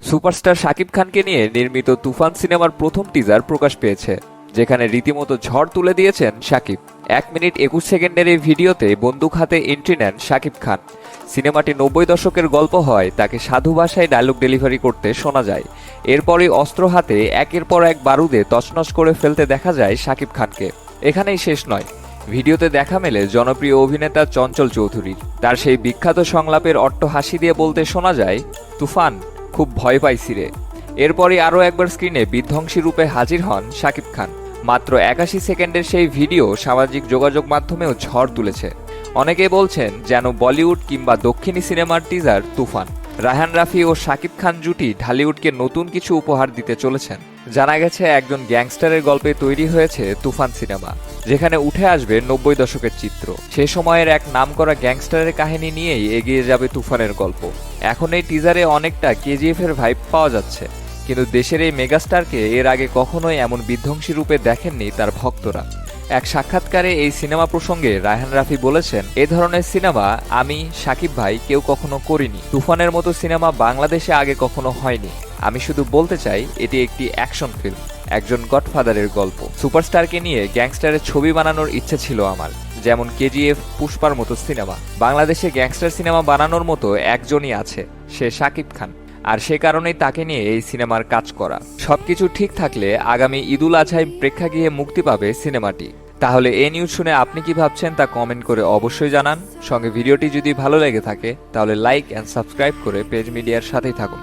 Superstar Shakib খানকে নিয়ে নির্মিত তুফান সিনেমার প্রথম টিজার প্রকাশ পেয়েছে, যেখানে রীতিমতো ঝড় তুলে দিয়েছেন শাকিব। 1 মিনিট 21 সেকেন্ডের এই ভিডিওতে বন্দুক হাতে এন্ট্রি নেন শাকিব খান। সিনেমাটি 90 দশকের গল্প হয়, তাকে সাধু ভাষায় ডায়লগ ডেলিভারি করতে শোনা যায়। এরপরই অস্ত্র হাতে একের পর এক বারুদে তছনছ করে ফেলতে দেখা যায় শাকিব খানকে। এখানেই শেষ নয়, ভিডিওতে দেখা মেলে জনপ্রিয় অভিনেতা চঞ্চল চৌধুরীর। তার সেই বিখ্যাত সংলাপের অট্ট হাসি দিয়ে বলতে শোনা যায়, তুফান, খুব ভয় পাইছি রে। এরপরই আরও একবার স্ক্রিনে বিধ্বংসী রূপে হাজির হন শাকিব খান। মাত্র 81 সেকেন্ডের সেই ভিডিও সামাজিক যোগাযোগ মাধ্যমেও ঝড় তুলেছে। অনেকে বলছেন যেন বলিউড কিংবা দক্ষিণী সিনেমার টিজার তুফান। রায়হান রাফি ও শাকিব খান জুটি ঢালিউডকে নতুন কিছু উপহার দিতে চলেছেন। জানা গেছে একজন গ্যাংস্টারের গল্পে তৈরি হয়েছে তুফান সিনেমা, যেখানে উঠে আসবে 90 দশকের চিত্র। সে সময়ের এক নামকরা গ্যাংস্টারের কাহিনী নিয়েই এগিয়ে যাবে তুফানের গল্প। এখন এই টিজারে অনেকটা কেজিএফ এর ভাইব পাওয়া যাচ্ছে, কিন্তু দেশের এই মেগাস্টারকে এর আগে কখনোই এমন বিধ্বংসী রূপে দেখেননি তার ভক্তরা। এক সাক্ষাৎকারে এই সিনেমা প্রসঙ্গে রায়হান রাফি বলেছেন, এ ধরনের সিনেমা আমি, শাকিব ভাই কেউ কখনো করিনি। তুফানের মতো সিনেমা বাংলাদেশে আগে কখনো হয়নি। আমি শুধু বলতে চাই, এটি একটি অ্যাকশন ফিল্ম, একজন গডফাদারের গল্প। সুপারস্টারকে নিয়ে গ্যাংস্টারের ছবি বানানোর ইচ্ছে ছিল আমার, যেমন কেজিএফ, পুষ্পার মতো সিনেমা। বাংলাদেশে গ্যাংস্টার সিনেমা বানানোর মতো একজনই আছে, সে শাকিব খান। আর সে কারণেই তাকে নিয়ে এই সিনেমার কাজ করা। সবকিছু ঠিক থাকলে আগামী ঈদুল আজহায় প্রেক্ষাগৃহে মুক্তি পাবে সিনেমাটি। তাহলে এই নিউজ শুনে আপনি কি ভাবছেন তা কমেন্ট করে অবশ্যই জানান। সঙ্গে ভিডিওটি যদি ভালো লেগে থাকে তাহলে লাইক এন্ড সাবস্ক্রাইব করে পেজ মিডিয়ার সাথেই থাকুন।